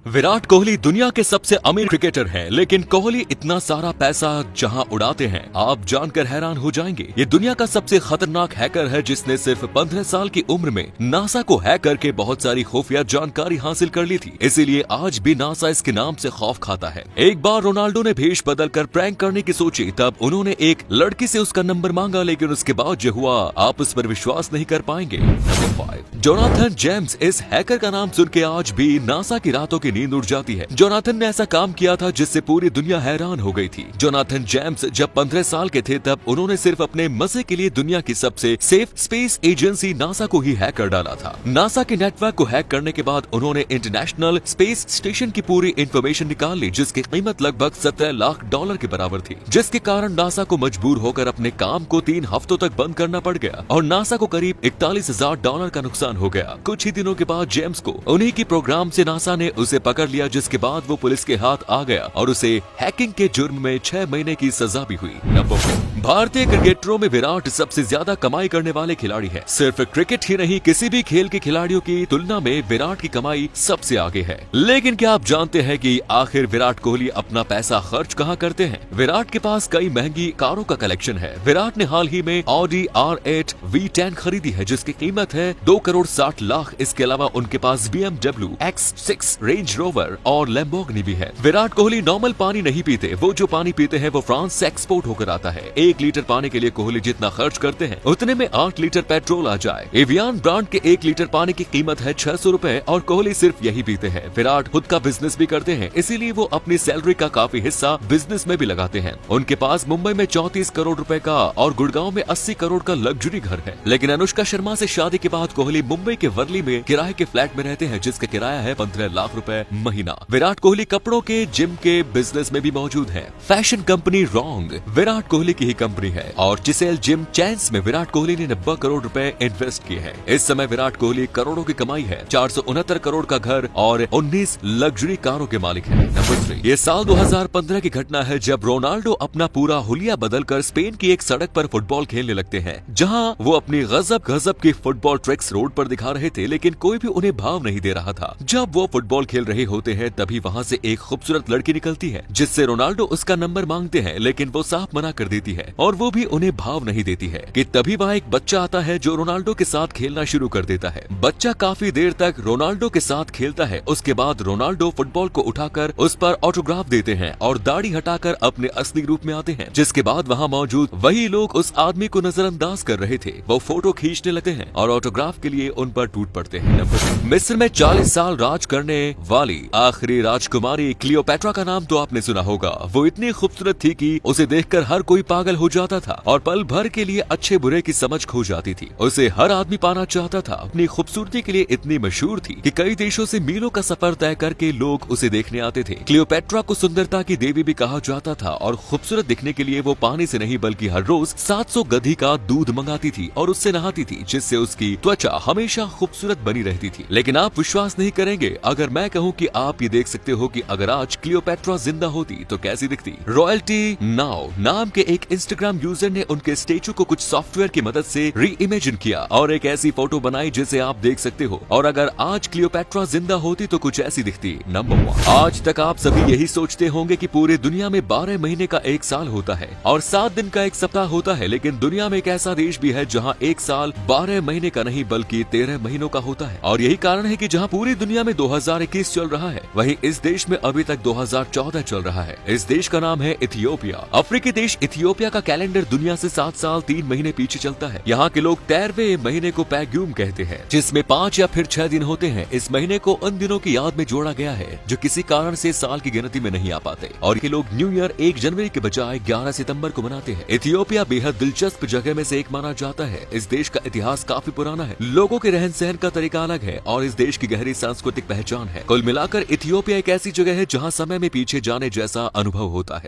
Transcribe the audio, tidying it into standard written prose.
विराट कोहली दुनिया के सबसे अमीर क्रिकेटर हैं, लेकिन कोहली इतना सारा पैसा जहां उड़ाते हैं आप जानकर हैरान हो जाएंगे। ये दुनिया का सबसे खतरनाक हैकर है जिसने सिर्फ 15 साल की उम्र में नासा को हैक करके बहुत सारी खुफिया जानकारी हासिल कर ली थी। इसीलिए आज भी नासा इसके नाम से खौफ खाता है। एक बार रोनाल्डो ने भेष बदल कर प्रैंक करने की सोची, तब उन्होंने एक लड़की से उसका नंबर मांगा, लेकिन उसके बाद जो हुआ आप उस पर विश्वास नहीं कर पाएंगे। Number 5, Jonathan James. इस हैकर का नाम सुन के आज भी नासा की रातों की नींद उड़ जाती है। जोनाथन ने ऐसा काम किया था जिससे पूरी दुनिया हैरान हो गई थी। जोनाथन जेम्स जब 15 साल के थे तब उन्होंने सिर्फ अपने मजे के लिए दुनिया की सबसे सेफ स्पेस एजेंसी नासा को ही हैक कर डाला था। नासा के नेटवर्क को हैक करने के बाद उन्होंने इंटरनेशनल स्पेस स्टेशन की पूरी इंफॉर्मेशन निकाल ली, जिसकी कीमत लगभग $17 लाख के बराबर थी, जिसके कारण नासा को मजबूर होकर अपने काम को 3 हफ्तों तक बंद करना पड़ गया और नासा को करीब $41,000 का नुकसान हो गया। कुछ ही दिनों के बाद जेम्स को उन्हीं की प्रोग्राम से नासा ने उसे पकड़ लिया, जिसके बाद वो पुलिस के हाथ आ गया और उसे हैकिंग के जुर्म में 6 महीने की सजा भी हुई। नंबर 4, भारतीय क्रिकेटरों में विराट सबसे ज्यादा कमाई करने वाले खिलाड़ी है। सिर्फ क्रिकेट ही नहीं, किसी भी खेल के खिलाड़ियों की तुलना में विराट की कमाई सबसे आगे है। लेकिन क्या आप जानते हैं कि आखिर विराट कोहली अपना पैसा खर्च कहाँ करते हैं? विराट के पास कई महंगी कारों का कलेक्शन है। विराट ने हाल ही में ऑडी R8 V10 खरीदी है, जिसकी कीमत है 2 करोड़ 60 लाख। इसके अलावा उनके पास BMW X6, रेंज रोवर और लैम्बोर्गिनी भी है। विराट कोहली नॉर्मल पानी नहीं पीते, वो जो पानी पीते हैं वो फ्रांस से एक्सपोर्ट होकर आता है। 1 लीटर पानी के लिए कोहली जितना खर्च करते हैं उतने में 8 लीटर पेट्रोल आ जाए। एवियन ब्रांड के 1 लीटर पानी की कीमत है 600 रुपए और कोहली सिर्फ यही पीते हैं। विराट खुद का बिजनेस भी करते हैं, इसीलिए वो अपनी सैलरी का काफी हिस्सा बिजनेस में भी लगाते हैं। उनके पास मुंबई में 34 करोड़ रुपए का और गुड़गांव में 80 करोड़ का लग्जरी घर है। लेकिन अनुष्का शर्मा से शादी के बाद कोहली मुंबई के वर्ली में किराए के फ्लैट में रहते हैं, जिसका किराया है 15 लाख रुपए महीना। विराट कोहली कपड़ों के जिम के बिजनेस में भी मौजूद है। Fashion company wrong Virat Kohli की ही कंपनी है और चिसेल जिम चैंस में विराट कोहली ने 90 करोड़ रुपए इन्वेस्ट किए हैं। इस समय विराट कोहली करोड़ों की कमाई है, 469 करोड़ का घर और 19 लग्जरी कारों के मालिक है। नंबर 3, ये साल 2015 की घटना है जब रोनाल्डो अपना पूरा हुलिया बदलकर स्पेन की एक सड़क पर फुटबॉल खेलने लगते हैं, जहां वो अपनी गजब की फुटबॉल ट्रिक्स रोड पर दिखा रहे थे, लेकिन कोई भी उन्हें भाव नहीं दे रहा था। जब वो फुटबॉल खेल रहे होते हैं तभी वहां से एक खूबसूरत लड़की निकलती है, जिससे रोनाल्डो उसका नंबर मांगते हैं, लेकिन वो साफ मना कर देती है और वो भी उन्हें भाव नहीं देती है कि तभी वहाँ एक बच्चा आता है जो रोनाल्डो के साथ खेलना शुरू कर देता है। बच्चा काफी देर तक रोनाल्डो के साथ खेलता है। उसके बाद रोनाल्डो फुटबॉल को उठाकर उस पर ऑटोग्राफ देते हैं और दाढ़ी हटाकर अपने असली रूप में आते हैं, जिसके बाद वहाँ मौजूद वही लोग उस आदमी को नजरअंदाज कर रहे थे। वो फोटो खींचने लगते हैं और ऑटोग्राफ के लिए उन पर टूट पड़ते हैं। मिस्र में 40 साल राज करने वाली आखिरी राजकुमारी क्लियोपैट्रा का नाम तो आपने सुना होगा। वो इतनी खूबसूरत थी कि उसे देखकर हर कोई पागल हो जाता था और पल भर के लिए अच्छे बुरे की समझ खो जाती थी। उसे हर आदमी पाना चाहता था। अपनी खूबसूरती के लिए इतनी मशहूर थी कि कई देशों से मीलों का सफर तय करके लोग उसे देखने आते थे। क्लियोपैट्रा को सुंदरता की देवी भी कहा जाता था और खूबसूरत दिखने के लिए वो पानी से नहीं बल्कि हर रोज 700 गधी का दूध मंगाती थी और उससे नहाती थी, जिससे उसकी त्वचा हमेशा खूबसूरत बनी रहती थी। लेकिन आप विश्वास नहीं करेंगे अगर मैं कहूँ कि आप ये देख सकते हो कि अगर आज क्लियोपैट्रा जिंदा होती तो कैसी दिखती। रॉयल्टी नाउ नाम के एक इंस्टाग्राम यूजर ने उनके स्टेचू को कुछ सॉफ्टवेयर की मदद से री इमेजिन किया और एक ऐसी फोटो बनाई जिसे आप देख सकते हो, और अगर आज क्लियोपैट्रा जिंदा होती तो कुछ ऐसी दिखती। नंबर 1, आज तक आप सभी यही सोचते होंगे कि पूरी दुनिया में 12 महीने का एक साल होता है और 7 दिन का एक सप्ताह होता है, लेकिन दुनिया में एक ऐसा देश भी है जहाँ एक साल 12 महीने का नहीं बल्कि 13 महीनों का होता है। और यही कारण है कि जहाँ पूरी दुनिया में 2021 चल रहा है, वहीं इस देश में अभी तक 2014 चल रहा है। इस देश का नाम है इथियोपिया। अफ्रीकी देश इथियोपिया का कैलेंडर दुनिया से 7 साल 3 महीने पीछे चलता है। यहाँ के लोग 13वें महीने को पैग्यूम कहते हैं, जिसमें 5 या फिर 6 दिन होते हैं। इस महीने को उन दिनों की याद में जोड़ा गया है जो किसी कारण से साल की गिनती में नहीं आ पाते और ये लोग न्यू ईयर 1 जनवरी के बजाय 11 सितंबर को मनाते हैं। इथियोपिया बेहद दिलचस्प जगह में से एक माना जाता है। इस देश का इतिहास काफी पुराना है, लोगों के रहन सहन का तरीका अलग है और इस देश की गहरी सांस्कृतिक पहचान है। कुल मिलाकर इथियोपिया एक ऐसी जगह है जहाँ समय में पीछे जाने जैसा अनुभव होता है।